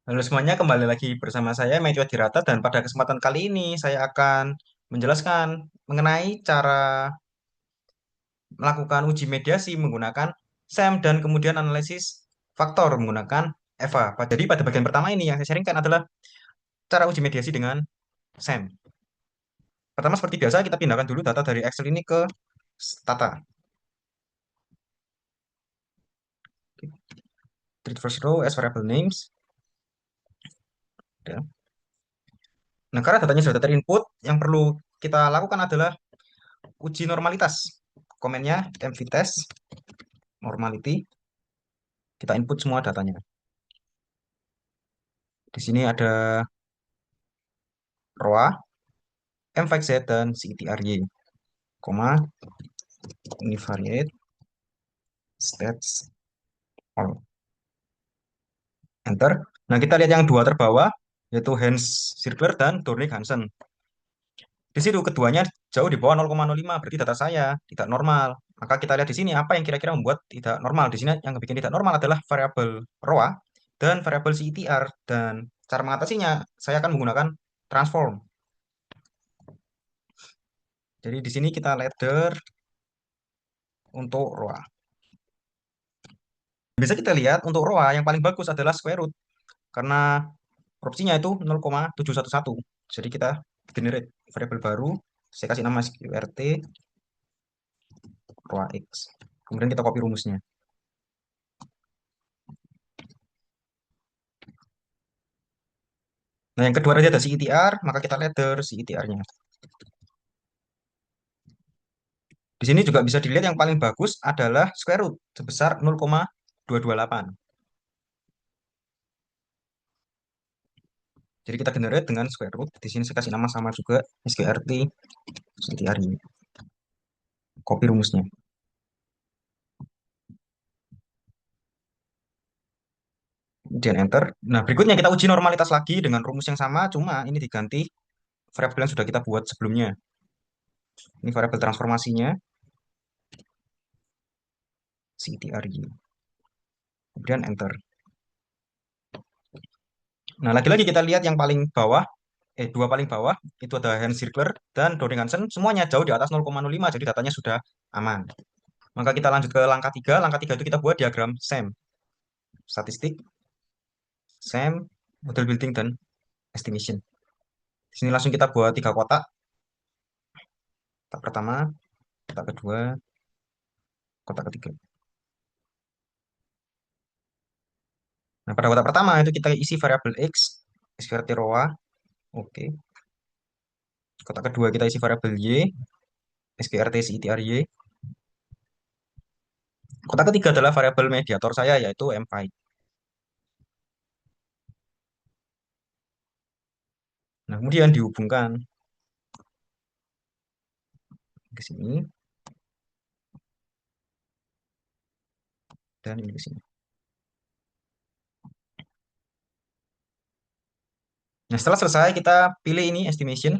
Halo semuanya, kembali lagi bersama saya Meteo Dirata dan pada kesempatan kali ini saya akan menjelaskan mengenai cara melakukan uji mediasi menggunakan SEM dan kemudian analisis faktor menggunakan EVA. Jadi pada bagian pertama ini yang saya sharingkan adalah cara uji mediasi dengan SEM. Pertama seperti biasa kita pindahkan dulu data dari Excel ini ke Stata. Treat first row as variable names. Ya. Nah, karena datanya sudah terinput, yang perlu kita lakukan adalah uji normalitas. Komennya mv test normality. Kita input semua datanya. Di sini ada ROA, M5Z, dan CTRY, koma, univariate, stats, all. Enter. Nah, kita lihat yang dua terbawah, yaitu Hans Zirkler dan Dornick Hansen. Di situ keduanya jauh di bawah 0,05, berarti data saya tidak normal. Maka kita lihat di sini apa yang kira-kira membuat tidak normal. Di sini yang bikin tidak normal adalah variabel ROA dan variabel CTR. Dan cara mengatasinya, saya akan menggunakan transform. Jadi di sini kita ladder untuk ROA. Bisa kita lihat untuk ROA yang paling bagus adalah square root karena proporsinya itu 0,711. Jadi kita generate variabel baru, saya kasih nama sqrt ROA X. Kemudian kita copy rumusnya. Nah, yang kedua tadi ada CETR, maka kita ladder CETR-nya. Di sini juga bisa dilihat yang paling bagus adalah square root sebesar 0,228. Jadi kita generate dengan square root. Di sini saya kasih nama sama juga sqrt CETR-nya. Copy rumusnya. Kemudian enter. Nah, berikutnya kita uji normalitas lagi dengan rumus yang sama, cuma ini diganti variabel yang sudah kita buat sebelumnya. Ini variabel transformasinya, CTRY. Kemudian enter. Nah, lagi-lagi kita lihat yang paling bawah, dua paling bawah, itu ada Hans Zirkler dan Dorning Hansen, semuanya jauh di atas 0,05, jadi datanya sudah aman. Maka kita lanjut ke langkah 3. Langkah 3 itu kita buat diagram SEM. Statistik, SEM, model building, dan estimation. Di sini langsung kita buat 3 kotak. Kotak pertama, kotak kedua, kotak ketiga. Nah, pada kotak pertama itu kita isi variabel X, SVRT ROA, oke. Kotak kedua kita isi variabel Y, SPRT CTRY. Kotak ketiga adalah variabel mediator saya yaitu M5. Nah, kemudian dihubungkan ke sini dan ini ke sini. Nah, setelah selesai kita pilih ini estimation.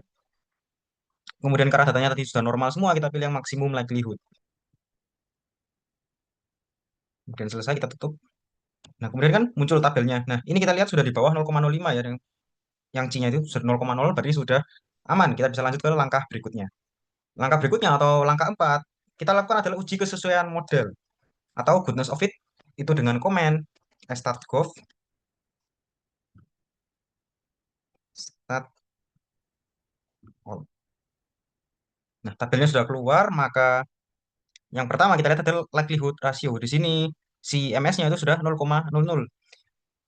Kemudian karena datanya tadi sudah normal semua, kita pilih yang maksimum likelihood. Kemudian selesai kita tutup. Nah, kemudian kan muncul tabelnya. Nah, ini kita lihat sudah di bawah 0,05 ya, yang C-nya itu sudah 0,0 berarti sudah aman. Kita bisa lanjut ke langkah berikutnya. Langkah berikutnya atau langkah 4, kita lakukan adalah uji kesesuaian model atau goodness of fit itu dengan komen start.gov start all. Nah, tabelnya sudah keluar, maka yang pertama kita lihat adalah likelihood ratio. Di sini si MS-nya itu sudah 0,00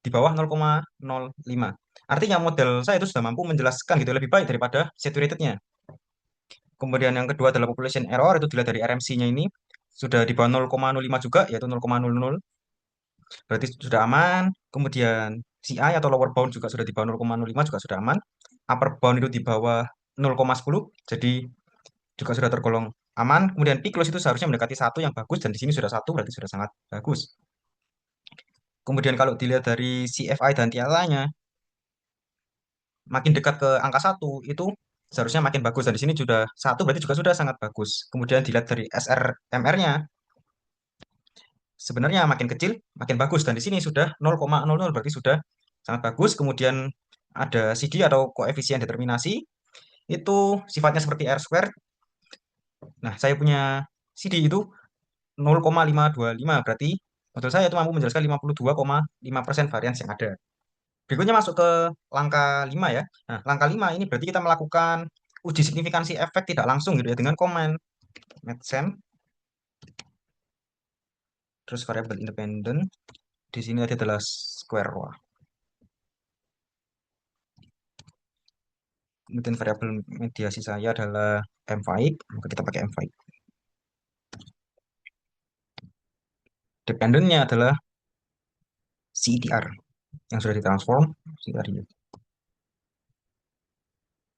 di bawah 0,05. Artinya model saya itu sudah mampu menjelaskan gitu lebih baik daripada saturated-nya. Kemudian yang kedua adalah population error, itu dilihat dari RMC-nya ini sudah di bawah 0,05 juga, yaitu 0,00. Berarti sudah aman. Kemudian CI atau lower bound juga sudah di bawah 0,05 juga sudah aman. Upper bound itu di bawah 0,10, jadi juga sudah tergolong aman. Kemudian P close itu seharusnya mendekati satu yang bagus dan di sini sudah satu berarti sudah sangat bagus. Kemudian kalau dilihat dari CFI dan TLA-nya makin dekat ke angka satu itu seharusnya makin bagus dan di sini sudah satu berarti juga sudah sangat bagus. Kemudian dilihat dari SRMR-nya sebenarnya makin kecil makin bagus dan di sini sudah 0,00 berarti sudah sangat bagus. Kemudian ada CD atau koefisien determinasi, itu sifatnya seperti R square. Nah, saya punya CD itu 0,525, berarti model saya itu mampu menjelaskan 52,5% varians yang ada. Berikutnya masuk ke langkah 5 ya. Nah, langkah 5 ini berarti kita melakukan uji signifikansi efek tidak langsung gitu ya dengan komen mathsem, terus variabel independen. Di sini tadi adalah square. Wah. Kemudian variabel mediasi saya adalah M5, maka kita pakai M5. Dependennya adalah CTR yang sudah ditransform, CTR ini.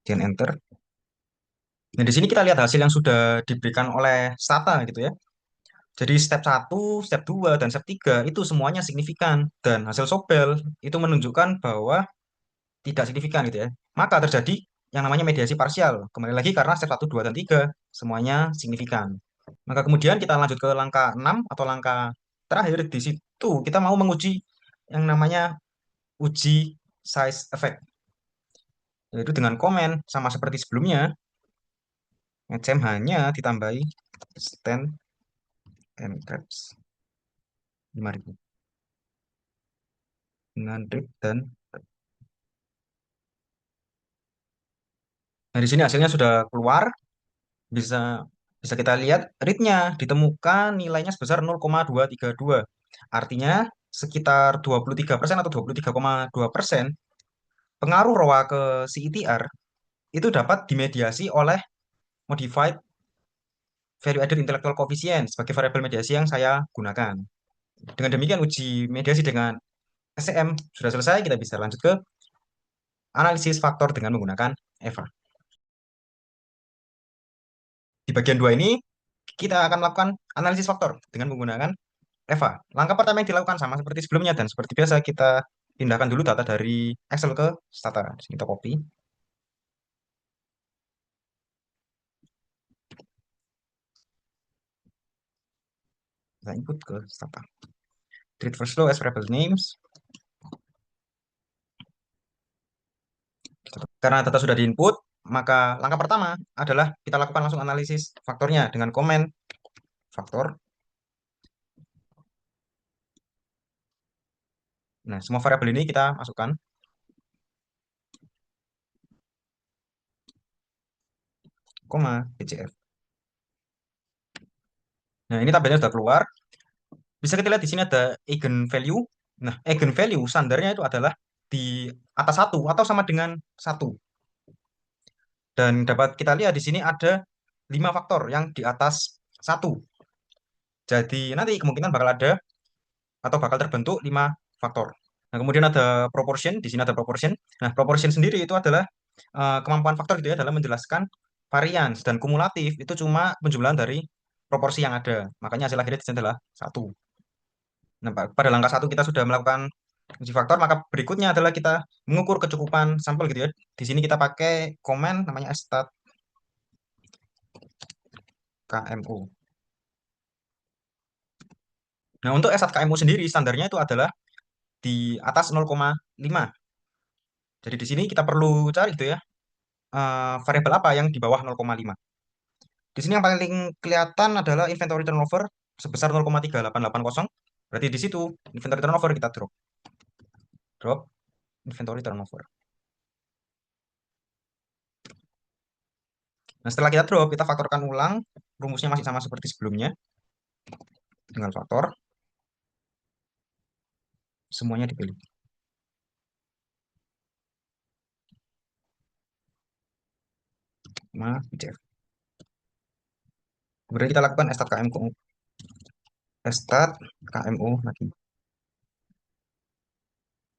Dan enter. Nah, di sini kita lihat hasil yang sudah diberikan oleh Stata gitu ya. Jadi step 1, step 2, dan step 3 itu semuanya signifikan. Dan hasil Sobel itu menunjukkan bahwa tidak signifikan gitu ya. Maka terjadi yang namanya mediasi parsial. Kembali lagi karena step 1, 2, dan 3 semuanya signifikan. Maka kemudian kita lanjut ke langkah 6 atau langkah terakhir. Di situ kita mau menguji yang namanya uji size effect. Yaitu dengan komen sama seperti sebelumnya, ngecam hanya ditambahi stand and traps 5.000 dengan rate dan. Nah, di sini hasilnya sudah keluar. Bisa bisa kita lihat rate-nya ditemukan nilainya sebesar 0,232. Artinya sekitar 23% atau 23,2% pengaruh ROA ke CETR itu dapat dimediasi oleh modified value added intellectual coefficient sebagai variabel mediasi yang saya gunakan. Dengan demikian uji mediasi dengan SCM sudah selesai, kita bisa lanjut ke analisis faktor dengan menggunakan EVA. Di bagian 2 ini kita akan melakukan analisis faktor dengan menggunakan EVA. Langkah pertama yang dilakukan sama seperti sebelumnya dan seperti biasa kita pindahkan dulu data dari Excel ke Stata. Kita copy, kita input ke Stata. Treat first row as variable names. Karena data sudah diinput, maka langkah pertama adalah kita lakukan langsung analisis faktornya dengan komen faktor. Nah, semua variabel ini kita masukkan, koma, BCF. Nah, ini tabelnya sudah keluar. Bisa kita lihat di sini ada eigen value. Nah, eigen value standarnya itu adalah di atas satu atau sama dengan satu. Dan dapat kita lihat di sini ada 5 faktor yang di atas satu. Jadi nanti kemungkinan bakal ada atau bakal terbentuk 5 faktor. Nah, kemudian ada proportion, di sini ada proportion. Nah, proportion sendiri itu adalah kemampuan faktor gitu ya dalam menjelaskan varians dan kumulatif itu cuma penjumlahan dari proporsi yang ada. Makanya hasil akhirnya di sini adalah satu. Nah, pada langkah satu kita sudah melakukan uji faktor, maka berikutnya adalah kita mengukur kecukupan sampel gitu ya. Di sini kita pakai komen namanya stat KMU. Nah, untuk stat KMU sendiri standarnya itu adalah di atas 0,5. Jadi di sini kita perlu cari gitu ya, variabel apa yang di bawah 0,5. Di sini yang paling kelihatan adalah inventory turnover sebesar 0,3880. Berarti di situ inventory turnover kita drop. Drop inventory turnover. Nah, setelah kita drop, kita faktorkan ulang. Rumusnya masih sama seperti sebelumnya. Tinggal faktor, semuanya dipilih. Nah, BCF. Kemudian kita lakukan stat KMU. Stat KMU lagi.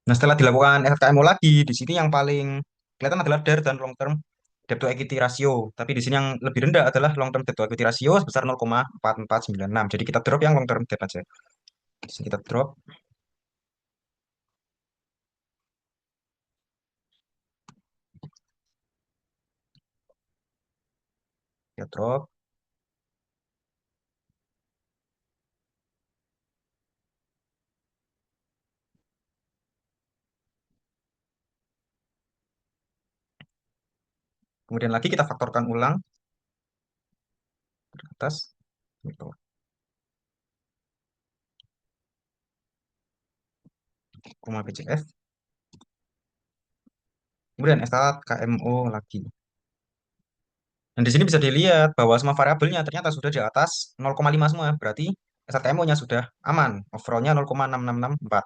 Nah, setelah dilakukan stat KMU lagi, di sini yang paling kelihatan adalah DER dan long term debt to equity ratio. Tapi di sini yang lebih rendah adalah long term debt to equity ratio sebesar 0,4496. Jadi kita drop yang long term debt aja. Di sini kita drop, kita drop. Kemudian lagi kita faktorkan ulang ke atas, gitu. Koma PCF. Kemudian start KMO lagi. Dan di sini bisa dilihat bahwa semua variabelnya ternyata sudah di atas 0,5 semua. Berarti STMO-nya sudah aman. Overall-nya 0,6664.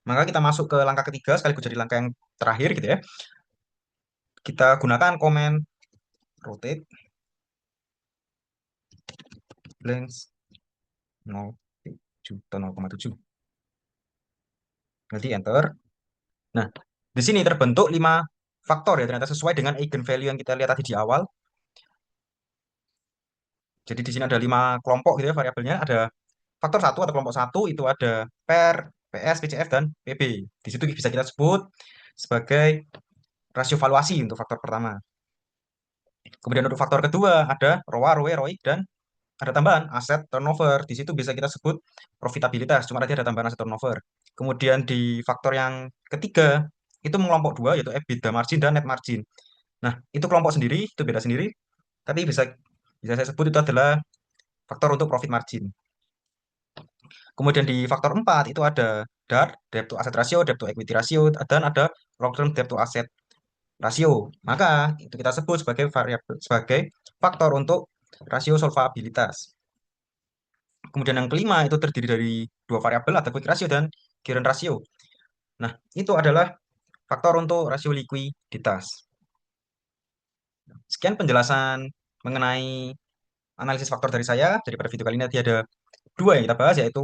Maka kita masuk ke langkah ketiga sekaligus jadi langkah yang terakhir gitu ya. Kita gunakan komen rotate length 0,7 atau 0,7. Nanti enter. Nah, di sini terbentuk 5 faktor ya ternyata sesuai dengan eigenvalue yang kita lihat tadi di awal. Jadi di sini ada 5 kelompok gitu ya variabelnya. Ada faktor satu atau kelompok satu itu ada per, PS, PCF, dan PB. Di situ bisa kita sebut sebagai rasio valuasi untuk faktor pertama. Kemudian untuk faktor kedua ada ROA, ROE, ROIC, dan ada tambahan aset turnover. Di situ bisa kita sebut profitabilitas. Cuma tadi ada tambahan aset turnover. Kemudian di faktor yang ketiga itu mengelompok dua yaitu EBITDA margin dan net margin. Nah, itu kelompok sendiri, itu beda sendiri. Tapi bisa bisa saya sebut itu adalah faktor untuk profit margin. Kemudian di faktor 4 itu ada DAR, debt to asset ratio, debt to equity ratio, dan ada long term debt to asset ratio. Maka itu kita sebut sebagai variabel sebagai faktor untuk rasio solvabilitas. Kemudian yang kelima itu terdiri dari dua variabel, ada quick ratio dan current ratio. Nah, itu adalah faktor untuk rasio likuiditas. Sekian penjelasan mengenai analisis faktor dari saya. Daripada video kali ini nanti ada dua yang kita bahas, yaitu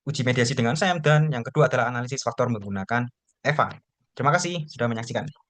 uji mediasi dengan SEM, dan yang kedua adalah analisis faktor menggunakan EVA. Terima kasih sudah menyaksikan.